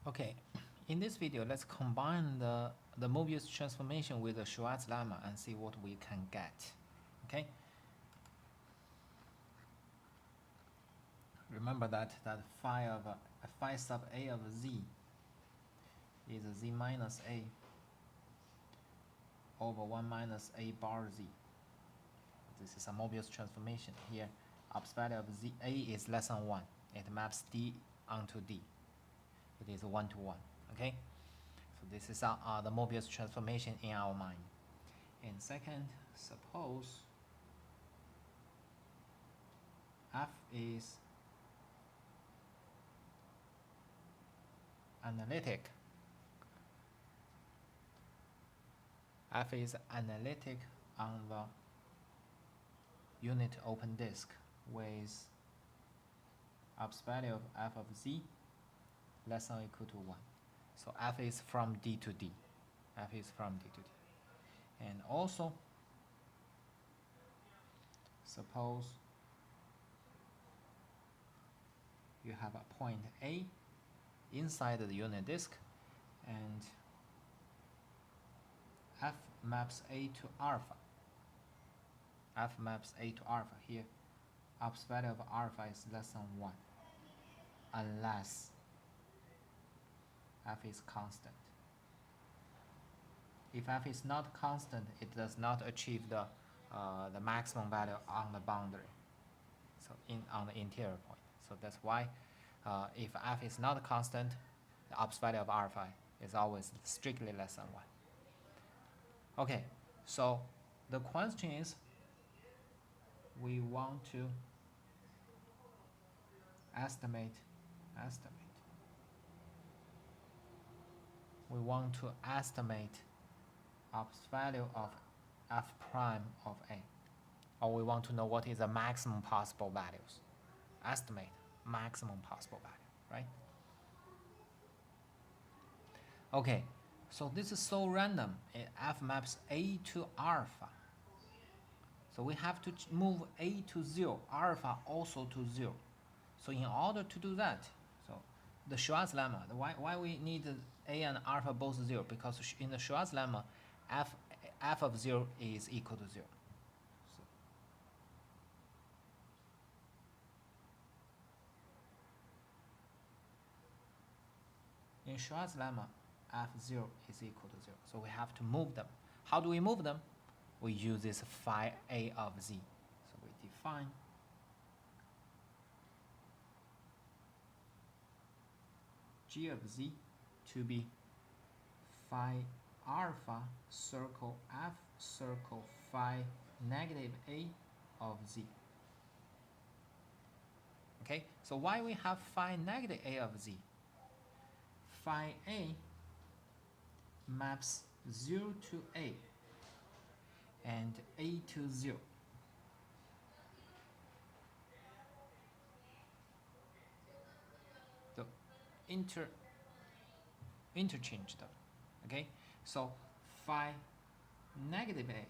Okay, in this video, let's combine the Mobius transformation with the Schwarz lemma and see what we can get. Okay. Remember that phi sub a of z is z minus a over 1 minus a bar z. This is a Mobius transformation here. Ops value of z a is less than 1. It maps d onto d. It is 1 to 1. Okay. So this is the Mobius transformation in our mind. And second, suppose f is analytic. F is analytic on the unit open disk with ops value of f of z less than or equal to 1. So f is from d to d. F is from d to d. And also, suppose you have a point A inside the unit disk, and f maps A to alpha. F maps A to alpha here. Ops value of alpha is less than 1, unless f is constant. If f is not constant, it does not achieve the maximum value on the boundary, so on the interior point. So that's why if f is not constant, the ops value of alpha is always strictly less than 1. Okay, so the question is, we want to estimate. We want to estimate ops value of f prime of a, or we want to know what is the maximum possible values. Estimate maximum possible value, right? Okay, so this is so random. F maps a to alpha. So we have to move a to 0, alpha also to 0. So in order to do that, so the Schwarz lemma, why we need a and alpha both 0? Because in the Schwarz lemma, f of 0 is equal to 0. So in Schwarz lemma, f0 is equal to 0. So we have to move them. How do we move them? We use this phi a of z. So we define g of z to be phi alpha circle f circle phi negative a of z. Okay, so why we have phi negative a of z? Phi a maps 0 to a and a to 0. So interchange them. Okay, so phi negative a,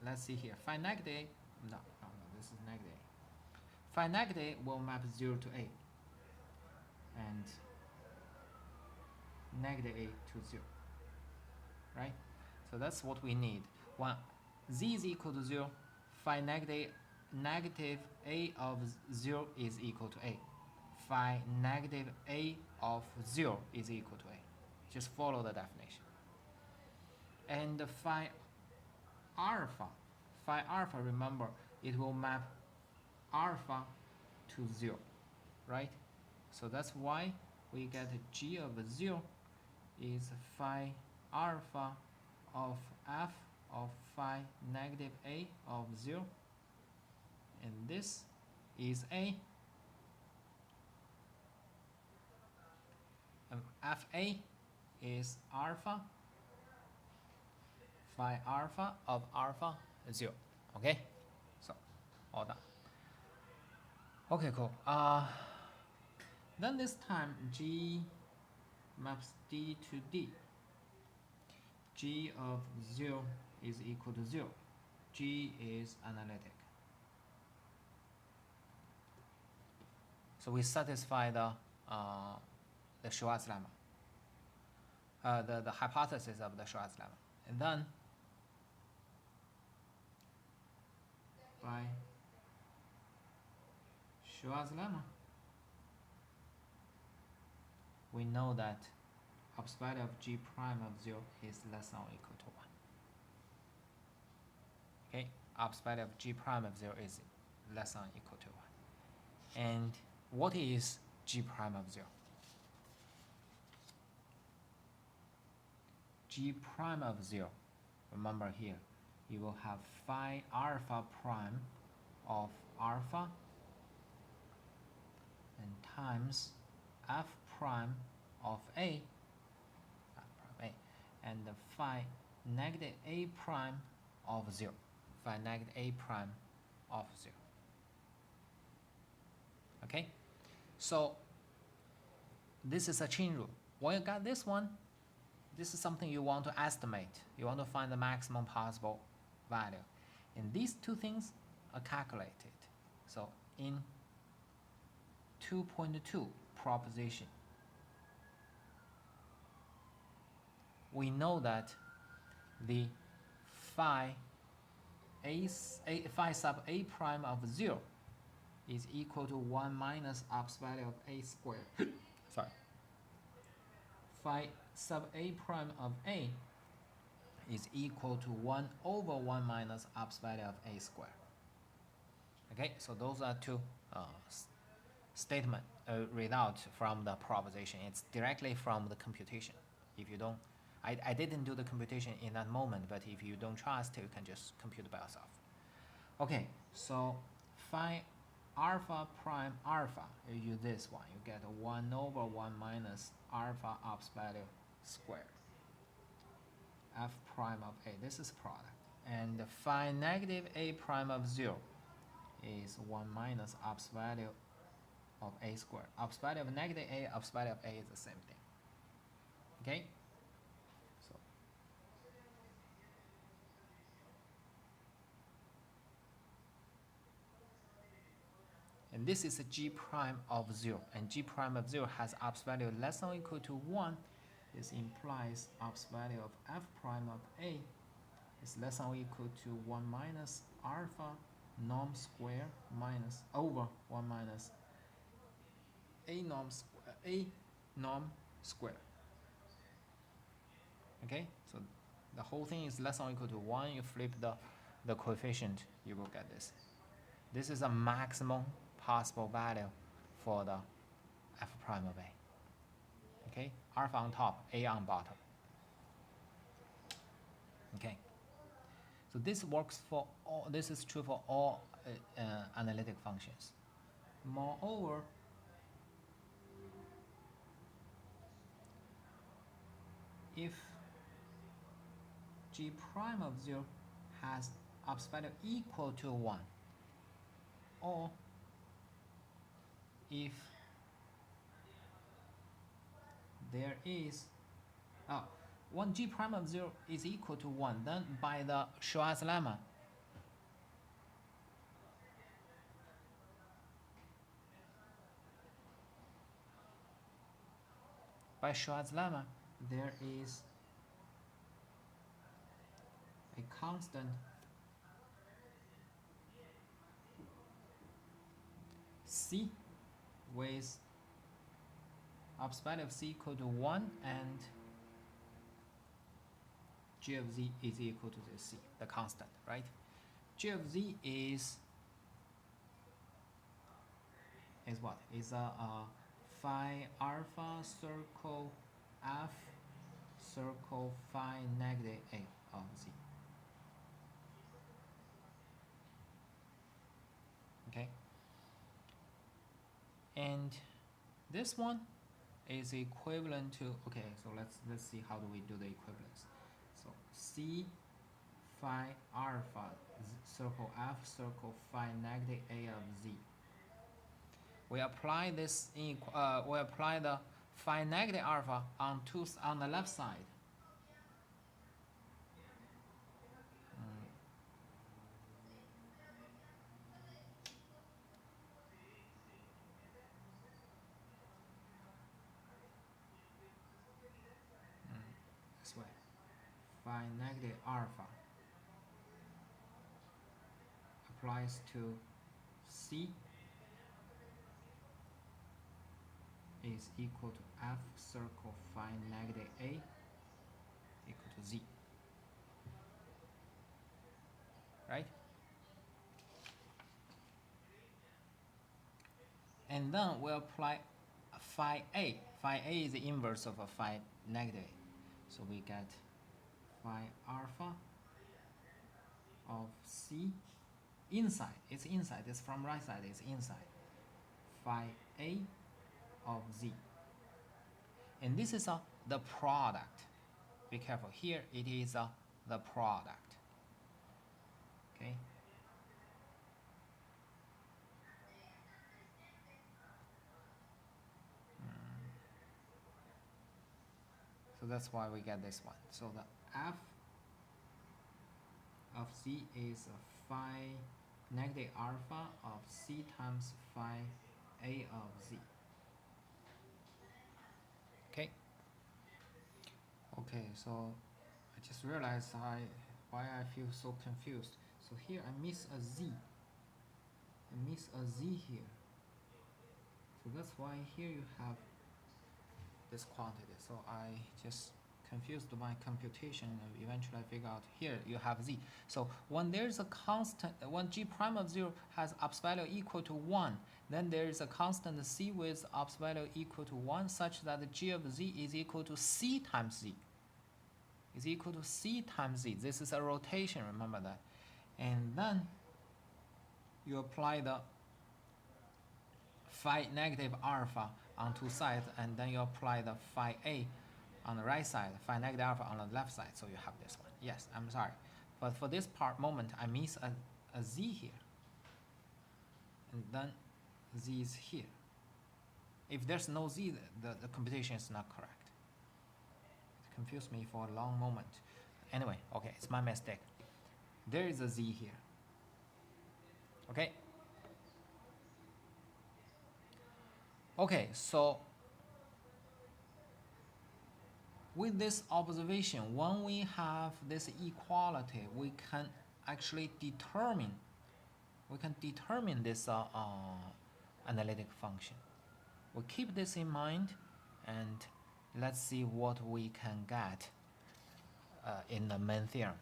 let's see here, phi negative a, no, this is negative a. Phi negative a will map 0 to a and negative a to 0, right? So that's what we need. When z is equal to 0, phi negative a of 0 is equal to a. Phi negative a of 0 is equal to a. Just follow the definition. And phi alpha, remember, it will map alpha to 0, right? So that's why we get g of 0 is phi alpha of f of phi negative a of 0, and this is a, and fa is alpha phi alpha of alpha 0. Okay, so all done. Okay, cool. Then this time g maps d to d. G of 0 is equal to 0. G is analytic. So we satisfy the Schwarz lemma, the hypothesis of the Schwarz lemma, and then by Schwarz lemma, we know that upper value of G prime of 0 is less than or equal to 1. Okay, upper value of G prime of 0 is less than or equal to 1. And what is G prime of 0? G prime of 0, remember here, you will have phi alpha prime of alpha and times f prime of a, and the phi negative a prime of 0, phi negative a prime of 0. Okay, so this is a chain rule. When you got this one, this is something you want to estimate. You want to find the maximum possible value. And these two things are calculated. So in 2.2 proposition, we know that the phi sub a prime of 0 is equal to 1 minus upper value of a squared. Sorry. Phi sub a prime of a is equal to 1 over 1 minus upper value of a squared. Okay, so those are two statement result from the proposition. It's directly from the computation. If you don't, I didn't do the computation in that moment, but if you don't trust, you can just compute by yourself. Okay, so phi alpha prime alpha, you use this one, you get 1 over 1 minus alpha upper value squared. F prime of a, this is product. And phi negative a prime of 0 is 1 minus upper value of a squared. Upper value of negative a, upper value of a is the same thing. Okay? So and this is a G prime of 0, and G prime of 0 has upper value less than or equal to 1. This implies upper value of f prime of a is less than or equal to 1 minus alpha norm square minus over 1 minus a norm square. Okay, so the whole thing is less than or equal to 1. You flip the coefficient, you will get this. This is a maximum possible value for the f prime of a. Okay, alpha on top, a on bottom. Okay, so this works for all. This is true for all analytic functions. Moreover, if G prime of 0 has upper value equal to 1, or if there is when G prime of 0 is equal to 1, then by the Schwarz lemma, there is a constant C with upper value of C equal to 1 and G of Z is equal to the C, the constant, right? G of Z is what? Is a phi alpha circle F circle phi negative A of Z. Okay? And this one is equivalent to, okay, so let's see how do we do the equivalence. So C phi alpha circle F circle phi negative A of Z. We apply this we apply the phi negative alpha on the left side. phi negative alpha applies to C is equal to F circle phi negative A equal to Z. Right? And then we apply phi A. Phi A is the inverse of a phi negative A. So we get phi alpha of C inside. It's inside. It's from right side. It's inside. Phi A of Z. And this is the product. Be careful. Here it is the product. Okay. So that's why we get this one. So the F of Z is phi negative alpha of C times phi A of Z. Okay. Okay, so I just realized why I feel so confused. So here I miss a Z. I miss a Z here. So that's why here you have this quantity. So I just confused my computation and eventually I figure out here you have Z. So when there's a constant, when G prime of 0 has ops value equal to 1, then there is a constant C with ops value equal to 1 such that the G of Z is equal to C times Z. Is equal to C times Z. This is a rotation, remember that. And then you apply the phi negative alpha on two sides, and then you apply the phi A on the right side, phi negative alpha on the left side, so you have this one. Yes, I'm sorry. But for this moment, I miss a Z here. And then Z is here. If there's no Z, the computation is not correct. It confused me for a long moment. Anyway, okay, it's my mistake. There is a Z here. Okay? Okay, so with this observation, when we have this equality, we can actually determine this analytic function. We keep this in mind, and let's see what we can get in the main theorem.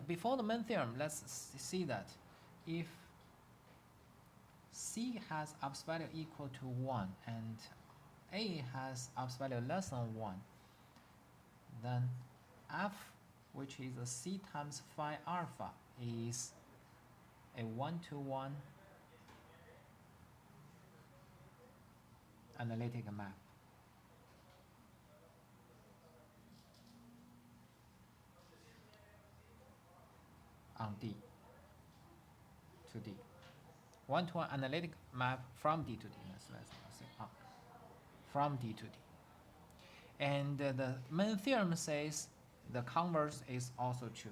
Before the main theorem, let's see that if C has ops value equal to 1 and A has ops value less than 1, then F, which is a C times phi alpha, is a 1-to-1 analytic map. On D to D. 1-to-1 analytic map from D to D. Let's say from D to D. And the main theorem says the converse is also true.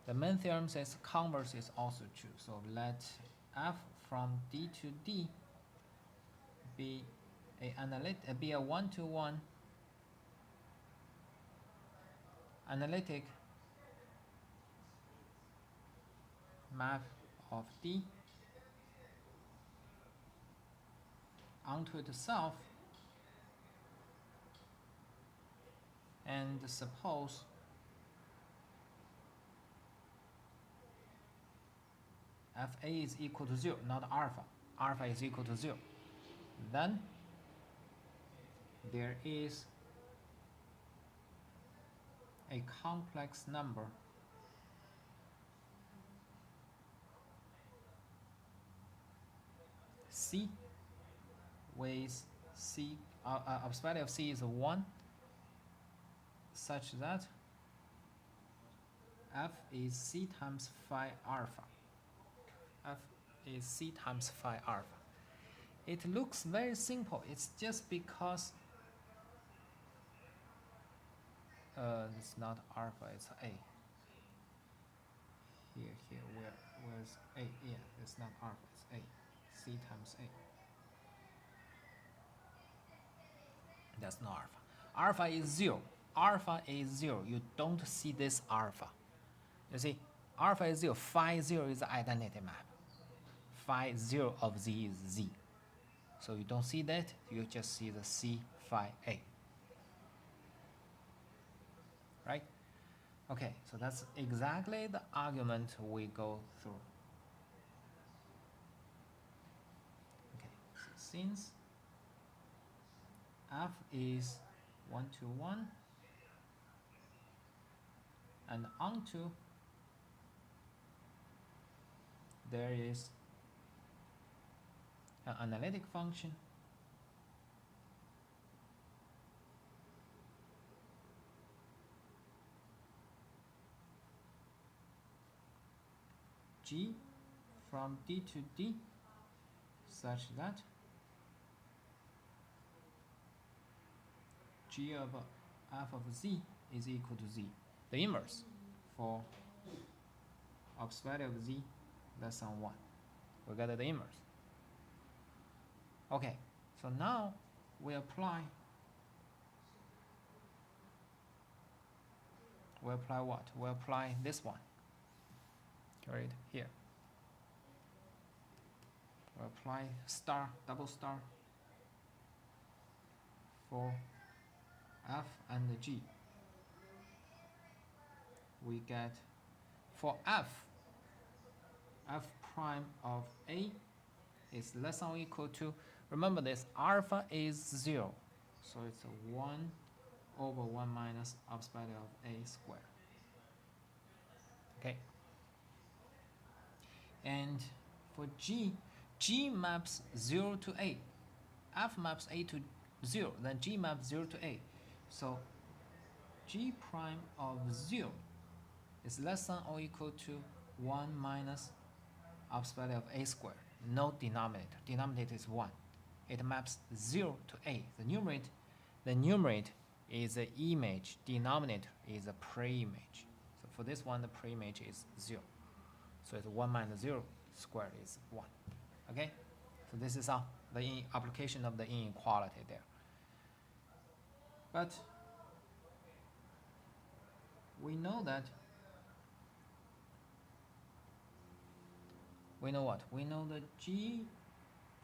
The main theorem says converse is also true. So let F from D to D be a 1-to-1 analytic map of D onto itself, and suppose Fa is equal to 0, not alpha. Alpha is equal to 0. Then there is a complex number C with C, ops value of C is 1, such that F is C times phi alpha. F is C times phi alpha. It looks very simple. It's just because it's not alpha, it's A. Here, where's A? Yeah, it's not alpha, it's A. C times A. That's not alpha. Alpha is 0. Alpha is 0. You don't see this alpha. You see, alpha is 0. Phi 0 is the identity map. Phi 0 of Z is Z. So you don't see that. You just see the C phi A. Right? Okay, so that's exactly the argument we go through. Okay, so since F is 1 to 1 and onto there is an analytic function G from D to D such that G of f of Z is equal to Z, the inverse for ops value of Z less than 1. We got the inverse. Okay, so now we apply what? We apply this one right here. We apply star, double star for F and G. We get for F prime of A is less than or equal to, remember this, alpha is 0. So it's a 1 over 1 minus ops value of A squared. Okay. And for G, G maps 0 to A. F maps A to 0, then G maps 0 to A. So G prime of 0 is less than or equal to 1 minus ops value of A squared. No denominator. Denominator is 1. It maps 0 to A. The numerator is the image. Denominator is a pre-image. So for this one, the pre-image is 0. So it's 1 minus 0 squared is 1. Okay? So this is the application of the inequality there. But we know that we know what? We know that G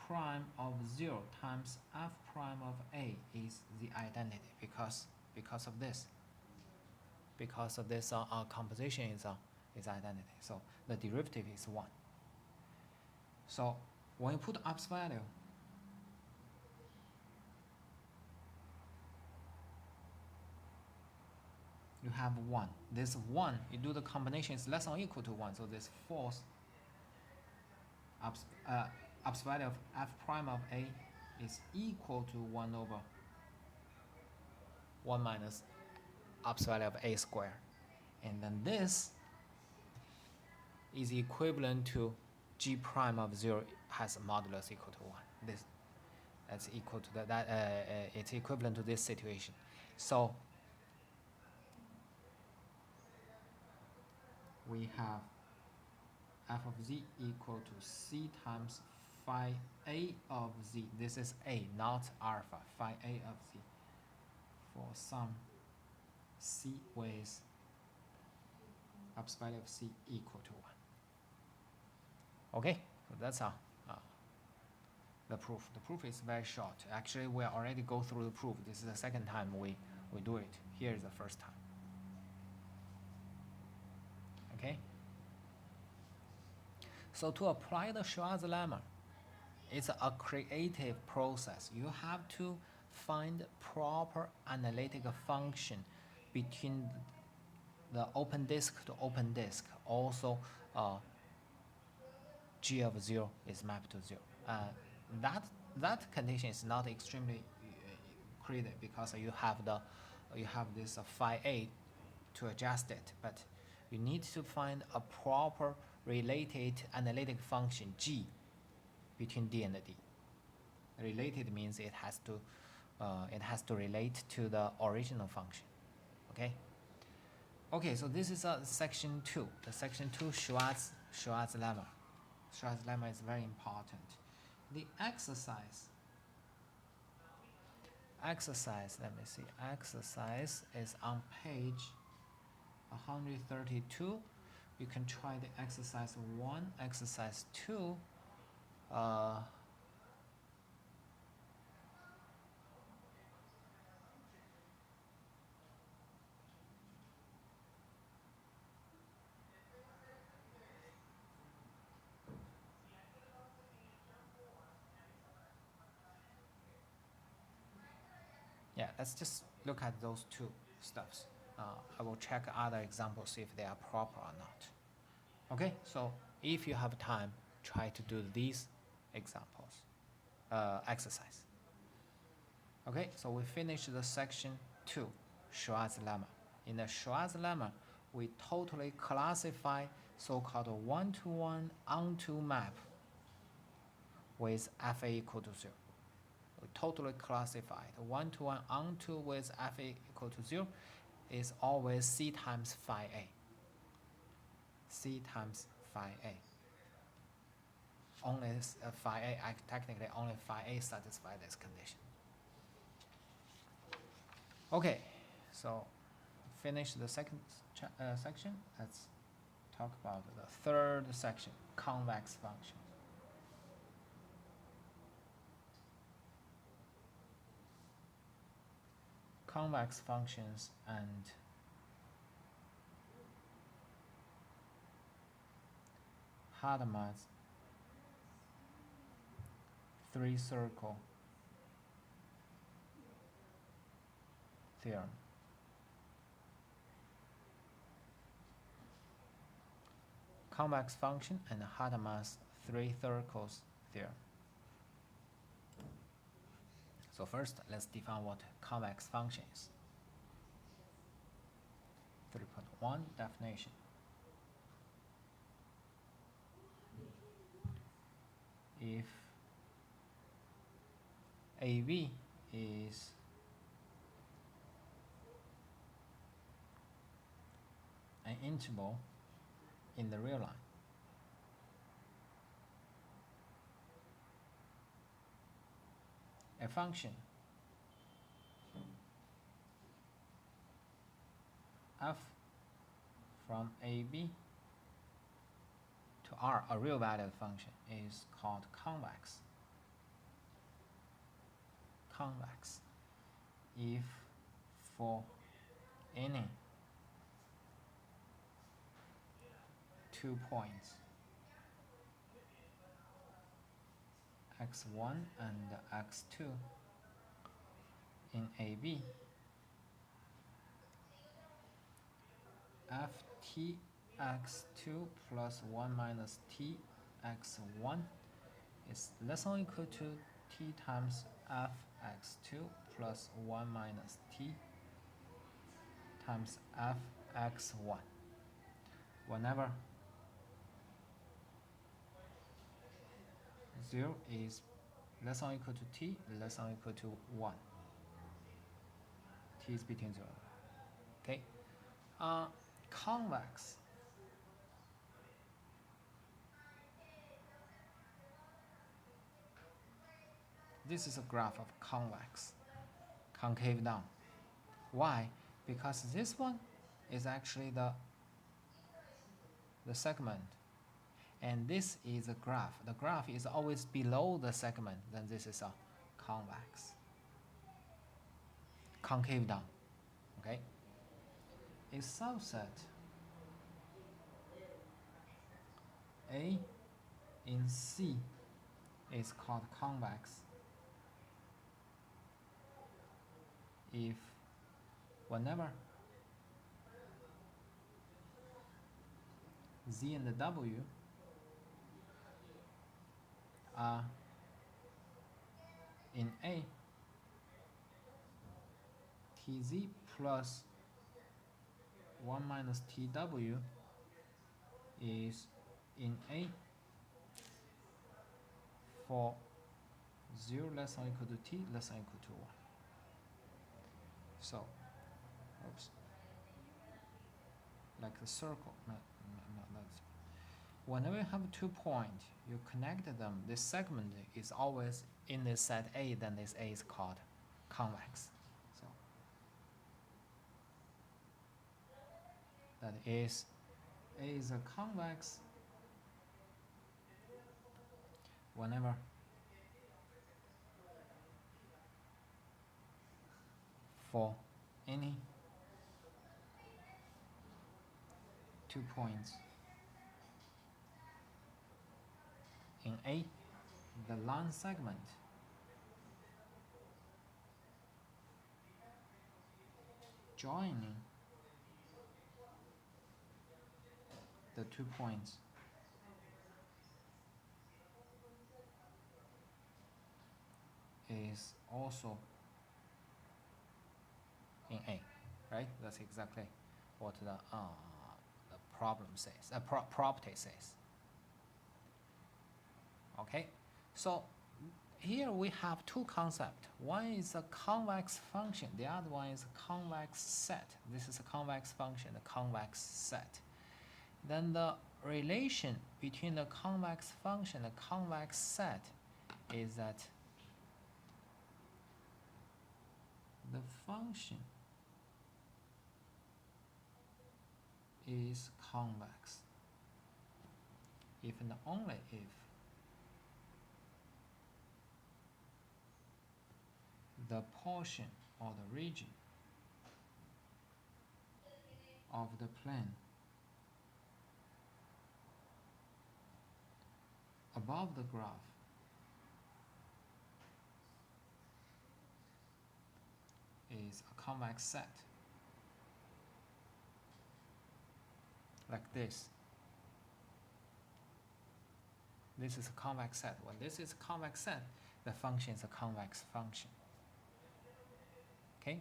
prime of 0 times F prime of A is the identity because of this. Because of this composition is identity. So the derivative is 1. So when you put ops value, you have 1. This 1, you do the combination is less than or equal to 1. So this false ops value of F prime of A is equal to 1 over 1 minus ops value of A squared. And then this is equivalent to G prime of 0 has a modulus equal to 1. That's equal to it's equivalent to this situation. So we have f of z equal to c times phi a of z. This is a, not alpha. Phi a of z for some c with ops value of c equal to 1. Okay, so that's the proof. The proof is very short. Actually, we already go through the proof. This is the second time we do it. Here is the first time. Okay. So to apply the Schwarz lemma, it's a creative process. You have to find proper analytic function between the open disk to open disk. Also, G of 0 is mapped to 0. That condition is not extremely creative because you have this phi a to adjust it, but you need to find a proper related analytic function G between D and D. Related means it has to relate to the original function. Okay. Okay, so this is section 2. The section 2 Schwarz lemma. Schwarz lemma is very important. the exercise, let me see, exercise is on page 132. You can try the exercise 1, exercise 2. Yeah, let's just look at those two stuffs. I will check other examples if they are proper or not. Okay, so if you have time, try to do these examples, exercise. Okay, so we finished the section 2, Schwarz lemma. In the Schwarz lemma, we totally classify so-called one-to-one onto map with FA equal to 0. We totally classified one-to-one onto with FA equal to 0 is always C times phi A. C times phi A. Only phi A, technically only phi A satisfies this condition. Okay, so finish the second section. Let's talk about the third section, convex function. Convex functions and Hadamard's three-circle theorem. Convex function and Hadamard's three circles theorem. So first, let's define what convex function is. 3.1 definition. If AV is an interval in the real line, a function f from AB to R, a real valued function, is called convex. Convex if for any 2 points x1 and x2 in AB, ft x2 plus 1 minus t x1 is less than or equal to t times f x2 plus 1 minus t times f x1. Whenever 0 is less than or equal to t, less than or equal to 1. T is between 0. Okay. Convex. This is a graph of convex, concave down. Why? Because this one is actually the segment, and this is a graph. The graph is always below the segment, then this is a convex. Concave down. Okay? A subset A in C is called convex if whenever Z and W are in A, TZ plus 1 minus TW is in A for 0 less than or equal to T less than or equal to 1. So, oops, like the circle, no, that's whenever you have 2 points, you connect them, this segment is always in this set A, then this A is called convex. So that is, A is a convex whenever for any 2 points in A, the line segment joining the 2 points is also in A, right? That's exactly what the problem says, property says. Okay, so here we have 2 concepts. One is a convex function, the other one is a convex set. This is a convex function, the convex set. Then the relation between the convex function and the convex set is that the function is convex if and only if the portion or the region of the plane above the graph is a convex set, like this. This is a convex set. When this is a convex set, the function is a convex function. Okay,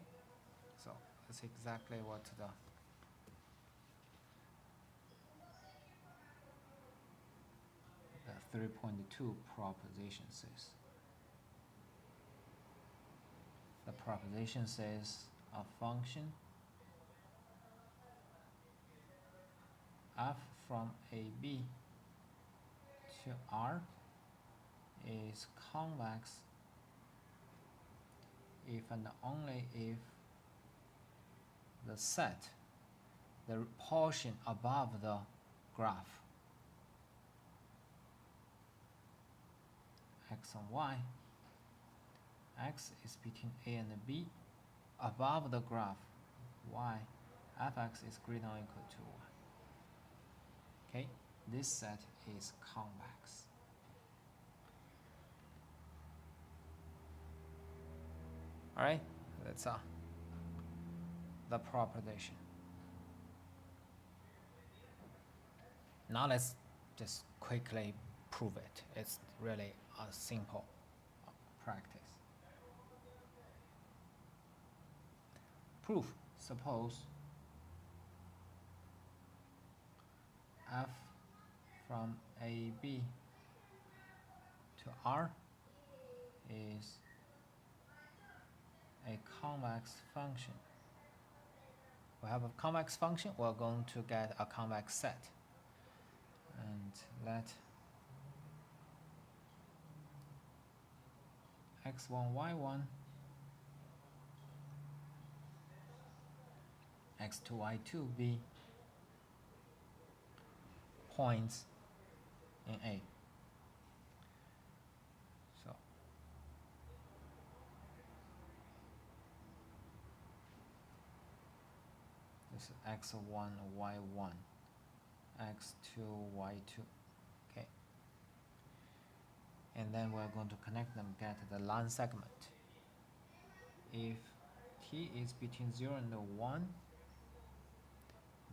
so that's exactly what the the 3.2 proposition says. The proposition says a function f from AB to R is convex if and only if the set, the portion above the graph, x and y, x is between A and B, above the graph, y, fx is greater than or equal to 1. Okay, this set is convex. All right, that's the proposition. Now let's just quickly prove it. It's really a simple practice. Proof. Suppose f from AB to R is a convex function. We have a convex function, we're going to get a convex set. And let x1, y1, x2, y2 be points in A. So this is x1, y1, x2, y2. Okay. And then we're going to connect them, get the line segment. If t is between 0 and 1,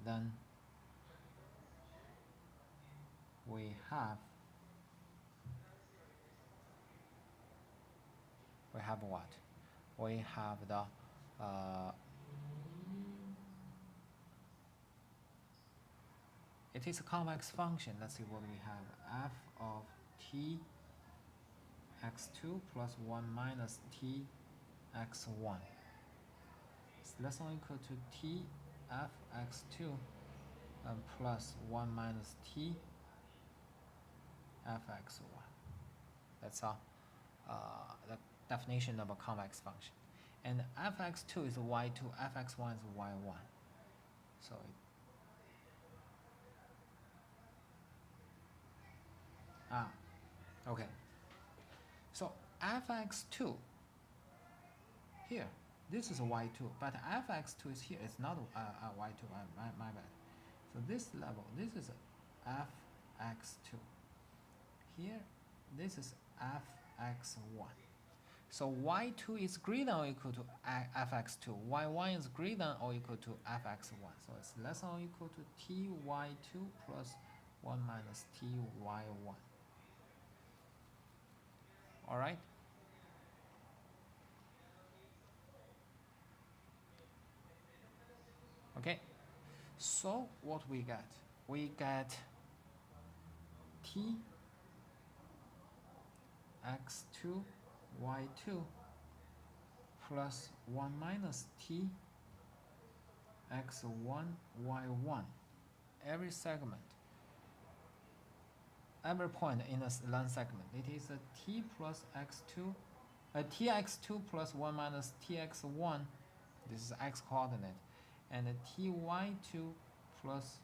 then we have what? We have the it is a convex function. Let's see what we have. F of t x2 plus 1 minus t x1 is less than or equal to t f x2 plus 1 minus t fx1. That's the definition of a convex function. And fx2 is y2, fx1 is y1. So okay. So fx2 here, this is y2, but fx2 is here. It's not y2. My bad. So this level, this is fx2. Here, this is fx1. So y2 is greater or equal to fx2. y1 is greater than or equal to fx1. So it's less than or equal to ty2 plus 1 minus ty1. All right? Okay. So what we get? We get t x2 y2 plus 1 minus t x1 y1. Every segment, every point in a line segment, it is a t plus x2, a tx2 plus 1 minus tx1, this is x coordinate, and a ty2 plus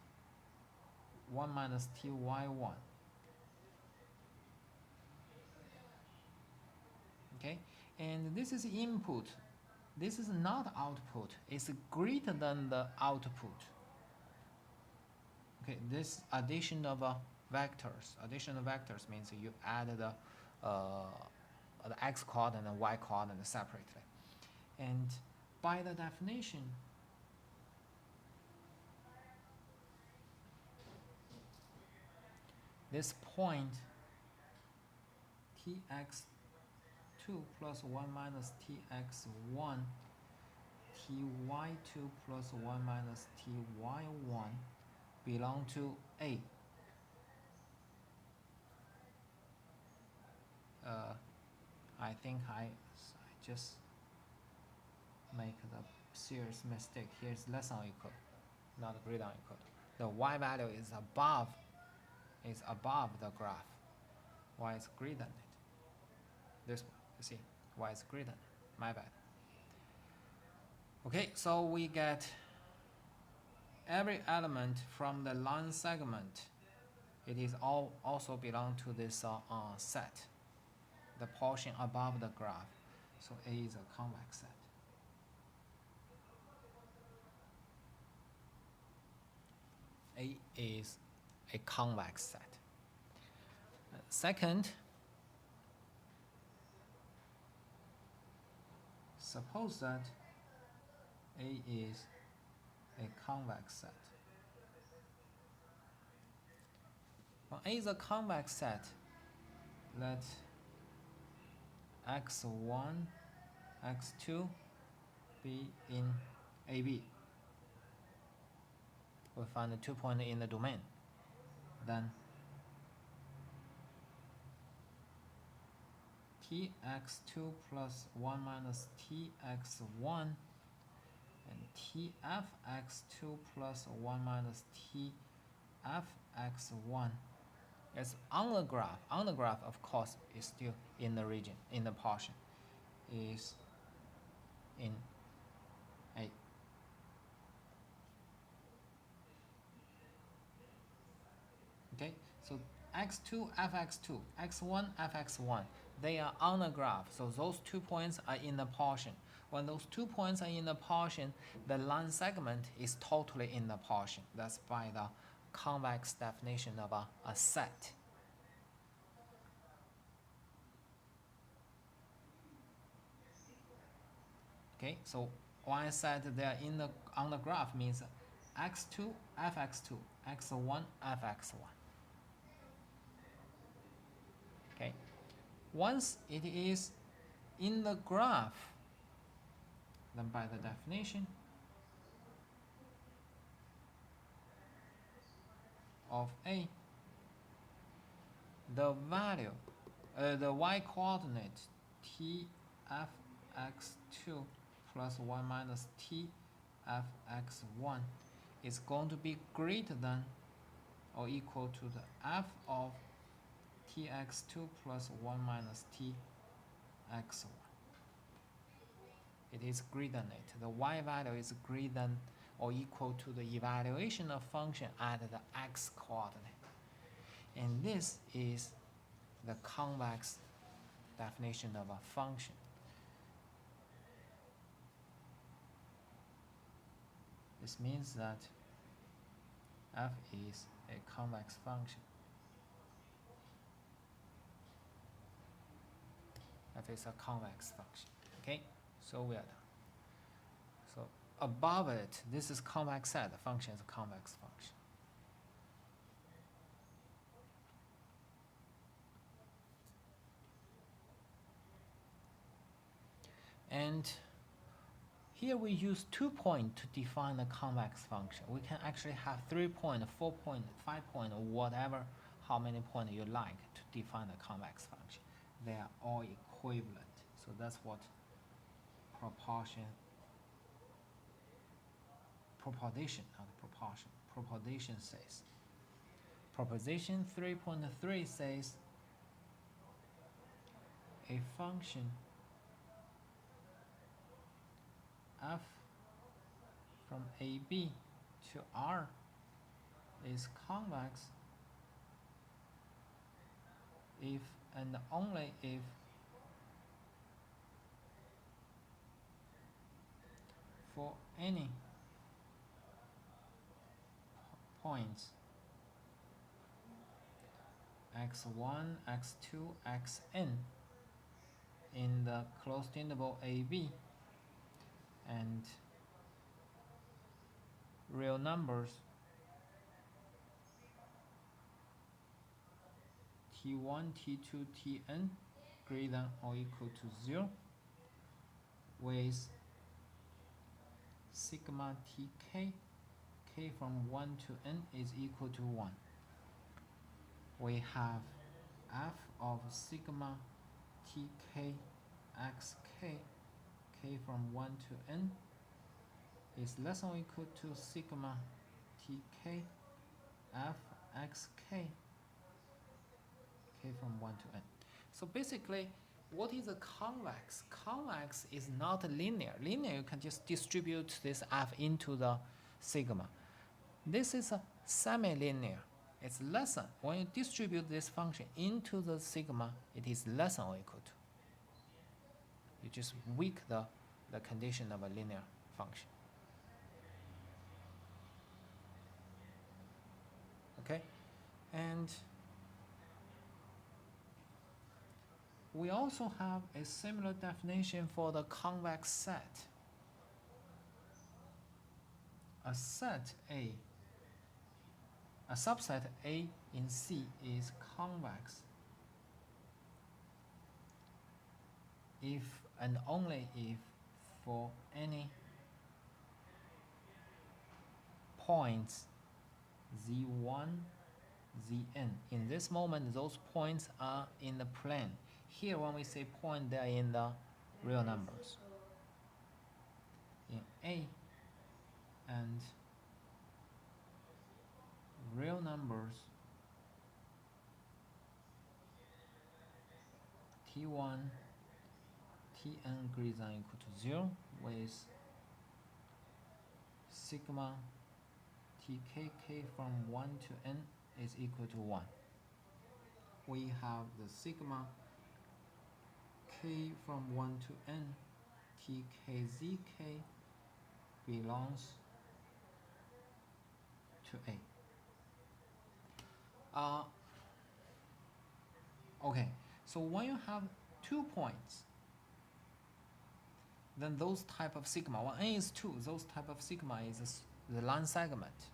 1 minus ty1. Okay, and this is input. This is not output. It's greater than the output. Okay, this addition of vectors. Addition of vectors means you add the x coordinate and y coordinate separately. And by the definition, this point tx2 plus 1 minus tx1, ty2 plus 1 minus ty1 belong to A. I think I just make the serious mistake. Here is less than or equal, not greater than or equal. The y value is above the graph. Y is greater than it. This one, you see, y is greater than it. My bad. Okay, so we get every element from the line segment. It is also belong to this set, the portion above the graph. So A is a convex set. A is a convex set. Second, suppose that A is a convex set. When A is a convex set, let x1, x2 be in AB. We find the 2 points in the domain. Then tx2 plus 1 minus tx1 and tfx2 plus 1 minus tfx1 is on the graph. On the graph, of course, is still in the region, in the portion, is in A. Okay, so x2, fx2, x1, fx1, they are on the graph, so those 2 points are in the portion. When those 2 points are in the portion, the line segment is totally in the portion. That's by the convex definition of a set. Okay, so when I said they are on the graph means x2, fx2, x1, fx1. Okay, once it is in the graph, then by the definition of A, the value, the y coordinate tfx2 plus 1 minus tfx1 is going to be greater than or equal to the f of tx2 plus 1 minus tx1. It is greater than it. The y value is greater than or equal to the evaluation of function at the x coordinate. And this is the convex definition of a function. This means that f is a convex function. F is a convex function. Okay, so we are done. So above it, this is convex set. The function is a convex function. And here we use 2 points to define the convex function. We can actually have 3 point, 4 point, 5 point, or whatever, how many points you like to define the convex function. They are all equivalent. So that's what proportion, proposition says. Proposition 3.3 says a function f from AB to R is convex if and only if for any points x1, x2, xn in the closed interval AB and real numbers t1, t2, tn greater than or equal to 0 with sigma tk, k from 1 to n is equal to 1. We have f of sigma tk xk, k from 1 to n is less than or equal to sigma tk f xk, k from 1 to n. So basically, what is a convex? Convex is not linear. Linear, you can just distribute this f into the sigma. This is a semi-linear. It's less than. When you distribute this function into the sigma, it is less than or equal to. You just weak the condition of a linear function. Okay? And we also have a similar definition for the convex set. A set A, a subset A in C is convex if and only if for any points z1, zn. In this moment, those points are in the plane. Here, when we say point, they are in the real numbers. In A and real numbers t1, tn greater than or equal to 0 with sigma tkk from 1 to n is equal to 1. We have the sigma k from 1 to n tkzk belongs to A. Okay, so when you have 2 points, then those type of sigma, when n is 2, those type of sigma is the line segment.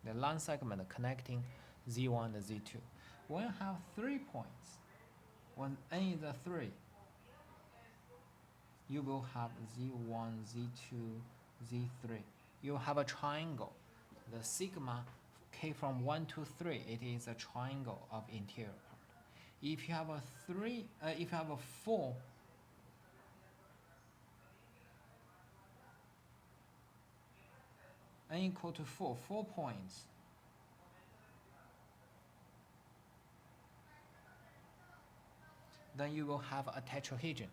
The line segment connecting z1 and z2. When you have 3 points, when n is a 3, you will have z1, z2, z3. You have a triangle. The sigma k from 1 to 3, it is a triangle of interior part. If you have a 3, if you have a 4, n equal to 4 points, then you will have a tetrahedron.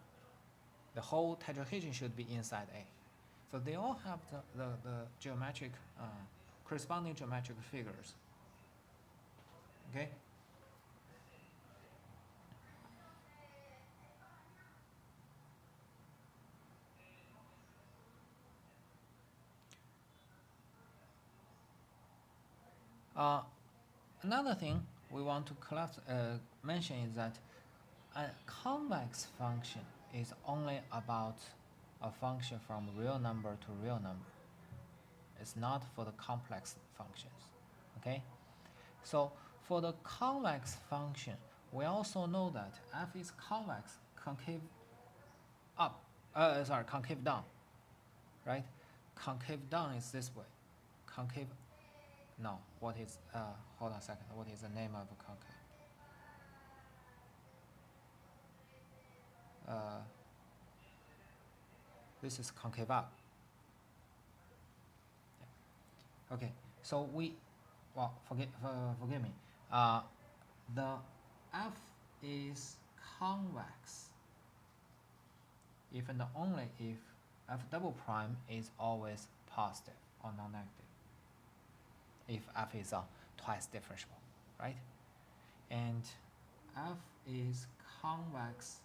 The whole tetrahedron should be inside A. So they all have the geometric, corresponding geometric figures. Okay? Another thing we want to mention is that a convex function is only about a function from real number to real number. It's not for the complex functions. Okay? So for the convex function, we also know that f is convex, concave up, concave down, right? Concave down is this way. Concave, no, what is, hold on a second, what is the name of a concave? This is concave up. Yeah. Okay, so well, forgive me. The f is convex if and only if f double prime is always positive or non-negative. If f is twice differentiable, right? And f is convex,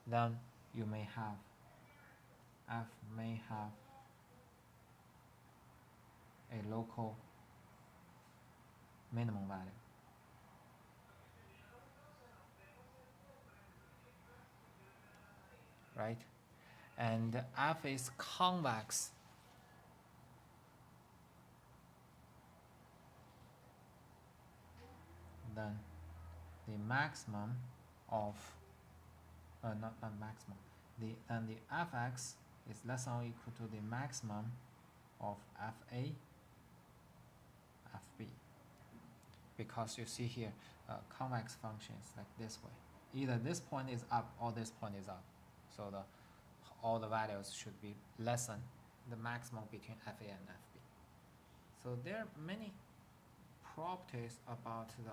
then you may have, f may have a local minimum value. Right? And f is convex then the maximum of not maximum, then the fx is less than or equal to the maximum of fa fb, because you see here convex function is like this way, either this point is up or this point is up, so all the values should be less than the maximum between fa and fb. So there are many properties about the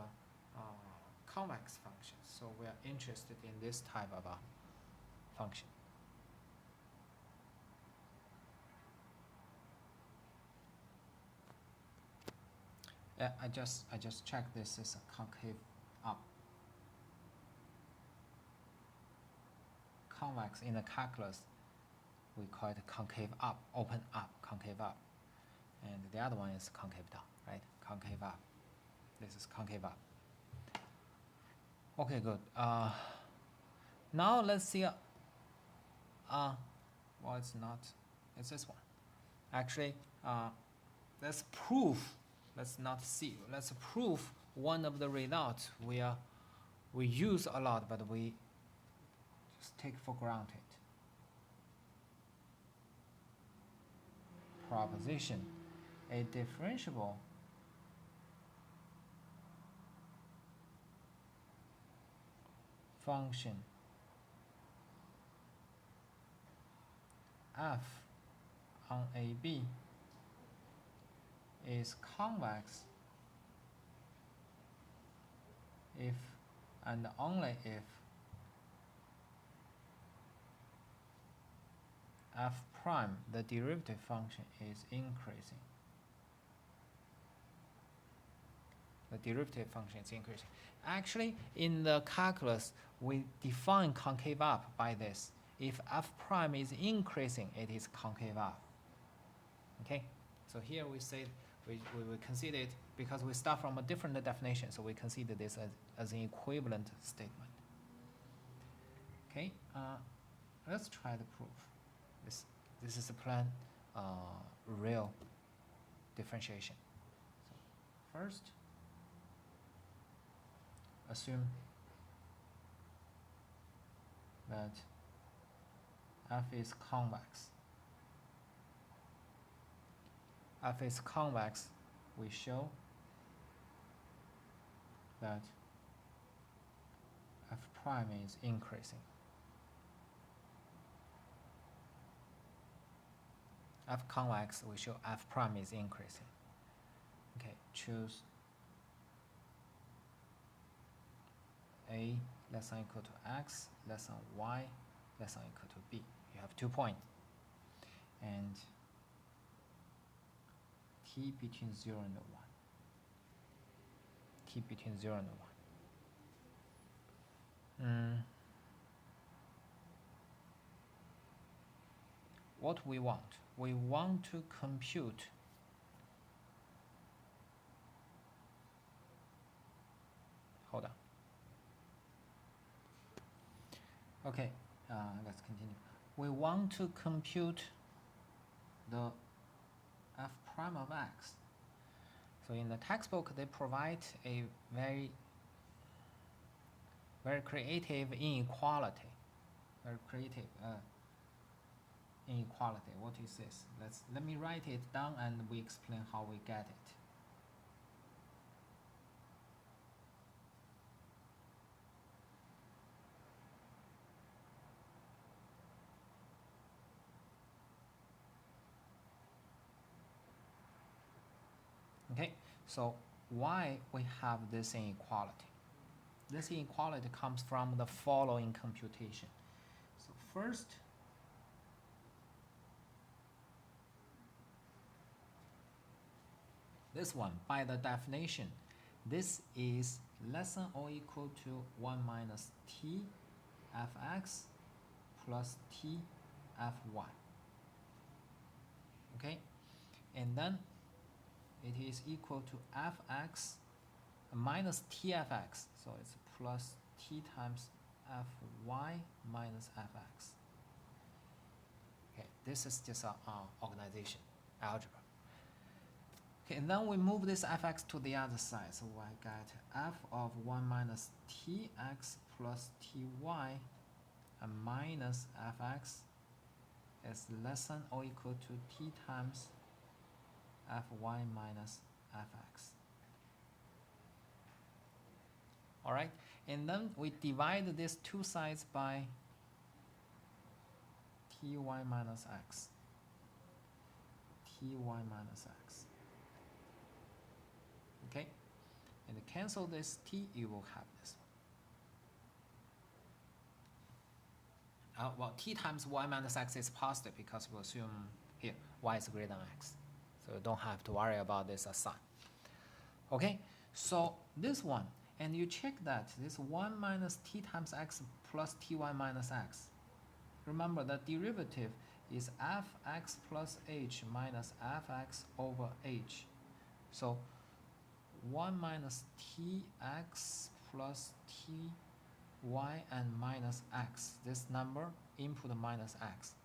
convex function, so we are interested in this type of a function. I just checked, this is a concave up. Convex in the calculus we call it concave up, open up, concave up, and the other one is concave down, right? Concave up. This is concave up. Okay, good. Now let's see. Well, it's not. It's this one. Actually, let's prove. Let's not see. Let's prove one of the results we use a lot, but we just take for granted. Proposition: a differentiable function f on AB is convex if and only if f prime, the derivative function, is increasing. The derivative function is increasing. Actually, in the calculus, we define concave up by this. If f prime is increasing, it is concave up. Okay? So here we say, we consider it, because we start from a different definition, so we consider this as an equivalent statement. Okay? Let's try the proof. This is a plain real differentiation. So first, assume that f is convex. F is convex, we show that f prime is increasing. F convex, we show f prime is increasing. Okay, choose a less than or equal to x less than y less than or equal to b. You have 2 points. And t between 0 and 1. T between 0 and 1. What we want? We want to compute hold on. Okay, let's continue. We want to compute the f prime of x. So in the textbook, they provide a very creative inequality. Very creative inequality. What is this? Let me write it down and we explain how we get it. Okay, so why we have this inequality? This inequality comes from the following computation. So first, this one, by the definition, this is less than or equal to 1 minus t fx plus t fy. Okay, and then it is equal to fx minus tfx, so it's plus t times fy minus fx. Okay, this is just an organization, algebra. Okay, and then we move this fx to the other side, so I get f of 1 minus tx plus ty minus fx is less than or equal to t times fy minus fx. Alright, and then we divide these two sides by ty minus x. Ty minus x. Okay, and cancel this t, you will have this one. Well, t times y minus x is positive because we assume here y is greater than x. So you don't have to worry about this sign. Okay, so this one, and you check that this 1 minus t times x plus ty minus x. Remember the derivative is fx plus h minus fx over h. So 1 minus tx plus ty and minus x, this number input minus x,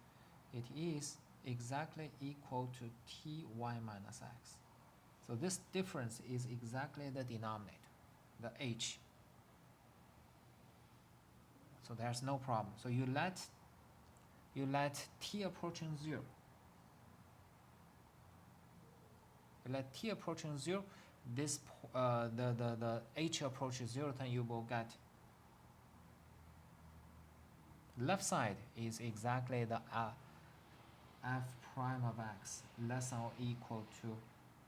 it is exactly equal to ty minus x. So this difference is exactly the denominator, the h. So there's no problem. So you let t approaching 0. You let t approaching 0, this the h approaches 0, then you will get left side is exactly the f prime of x less than or equal to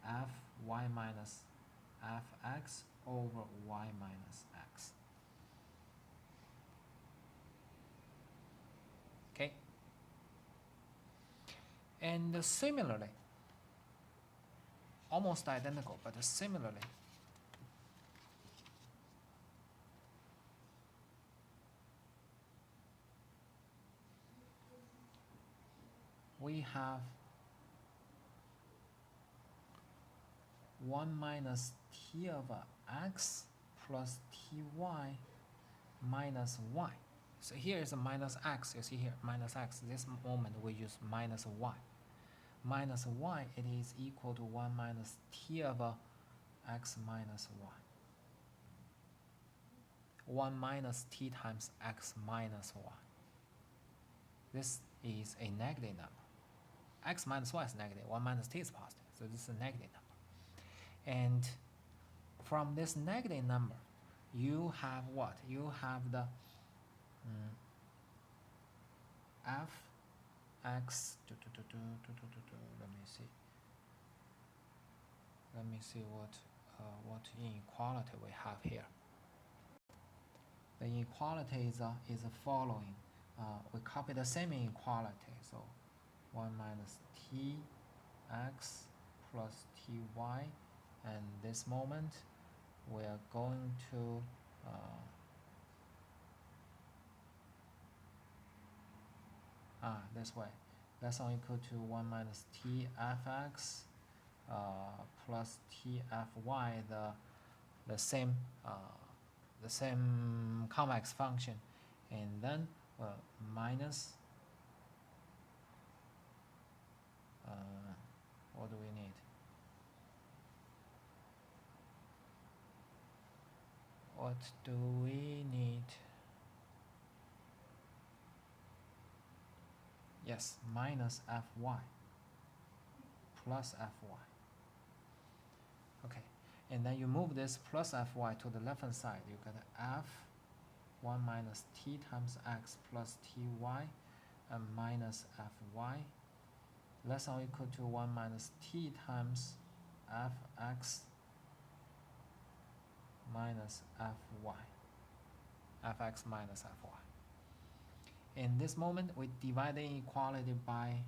fy minus fx over y minus x. Okay, and similarly, almost identical, but similarly, we have 1 minus t of x plus ty minus y. So here is a minus x. You see here, minus x. This moment we use minus y. Minus y, it is equal to 1 minus t of x minus y. 1 minus t times x minus y. This is a negative number. X minus y is negative. 1 minus t is positive. So this is a negative number. And from this negative number, you have what? You have the fx. Let me see what inequality we have here. the inequality is the following. We copy the same inequality, so 1 minus tx plus ty, and this moment we are going to this way, less than or equal to 1 minus tfx plus tfy, the same convex function, and then minus what do we need? What do we need? Yes, minus fy plus fy. Okay, and then you move this plus fy to the left hand side. You get f 1 minus t times x plus ty and minus fy less than or equal to 1 minus t times fx minus fy, fx minus fy. In this moment, we divide the inequality by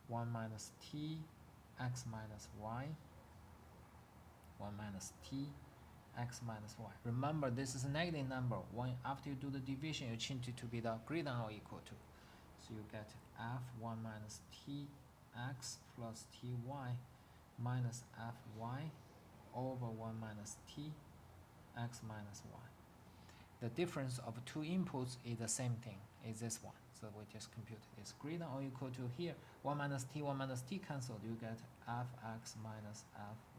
1 minus t x minus y, 1 minus t x minus y. Remember, this is a negative number. When after you do the division, you change it to be the greater than or equal to. So you get f 1 minus t x plus ty minus fy over 1 minus t x minus y. The difference of two inputs is the same thing, is this one. So we just compute it. It's greater than or equal to here. 1 minus t cancelled. You get fx minus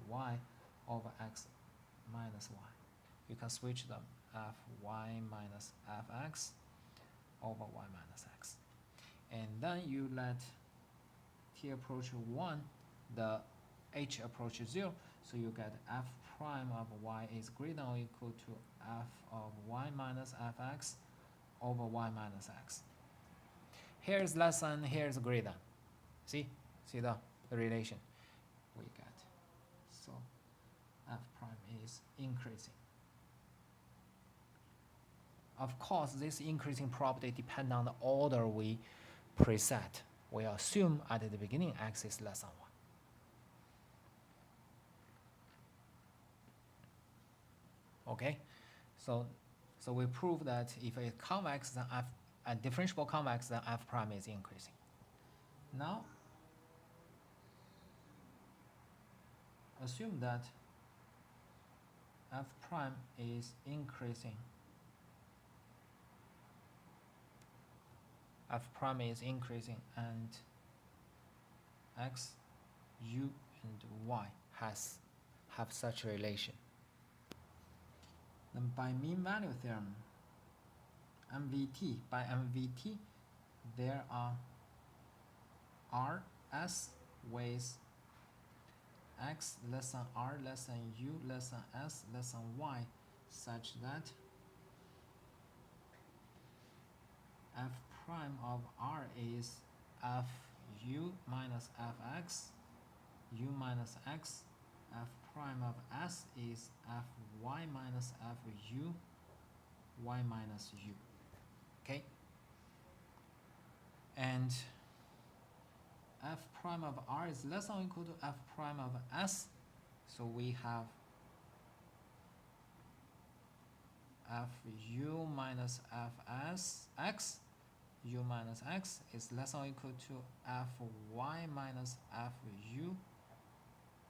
fy over x minus y. You can switch them, fy minus fx over y minus x. And then you let t approach 1, the h approaches 0, so you get f prime of y is greater than or equal to f of y minus fx over y minus x. Here is less than, here is greater. See the relation we get. So f prime is increasing. Of course, this increasing property depends on the order we preset. We assume at the beginning x is less than 1. Okay, so we prove that if a convex, then f, a differentiable convex, then f prime is increasing. Now, assume that f prime is increasing. F prime is increasing, and x, u, and y have such a relation. Then by mean value theorem, by MVT, there are Rs with x less than r less than u less than s less than y, such that f prime of r is fu minus fx, u minus x, f prime of s is fy minus fu, y minus u. Okay? And f prime of r is less than or equal to f prime of s, so we have fu minus fs x, u minus x is less than or equal to fy minus fu,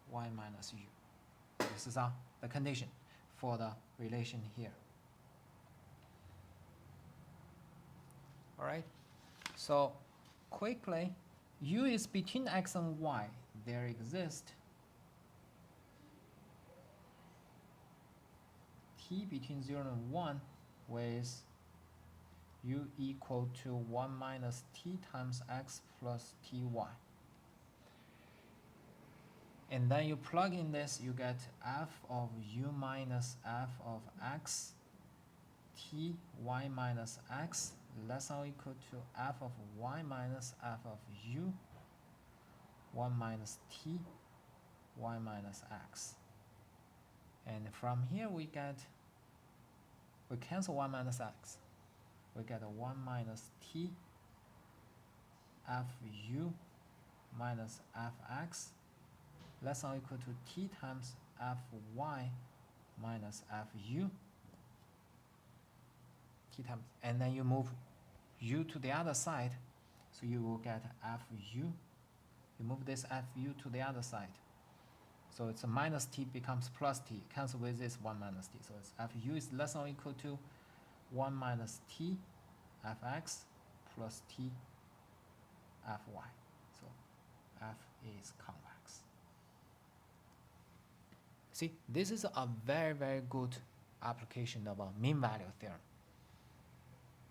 y minus u. This is the condition for the relation here. All right, so quickly, u is between x and y. There exists t between 0 and 1 with u equal to 1 minus t times x plus ty. And then you plug in this, you get f of u minus f of x, t y minus x less than or equal to f of y minus f of u, 1 minus t y minus x. And from here we get We cancel 1 minus x. We get a 1 minus t fu minus fx less than or equal to t times fy minus fu t times, and then you move u to the other side, so you will get fu. You move this fu to the other side, so it's a minus t becomes plus t, cancel with this 1 minus t, so it's fu is less than or equal to 1 minus t fx plus t fy, so f is convex. See, this is a very, very good application of a mean value theorem.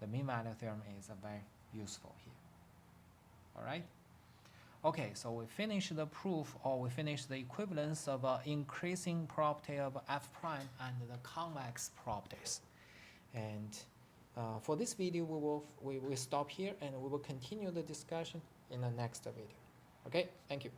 The mean value theorem is very useful here. All right? Okay, so we finished the proof, or we finished the equivalence of increasing property of f prime and the convex properties. And for this video, we will stop here, and we will continue the discussion in the next video. Okay, thank you.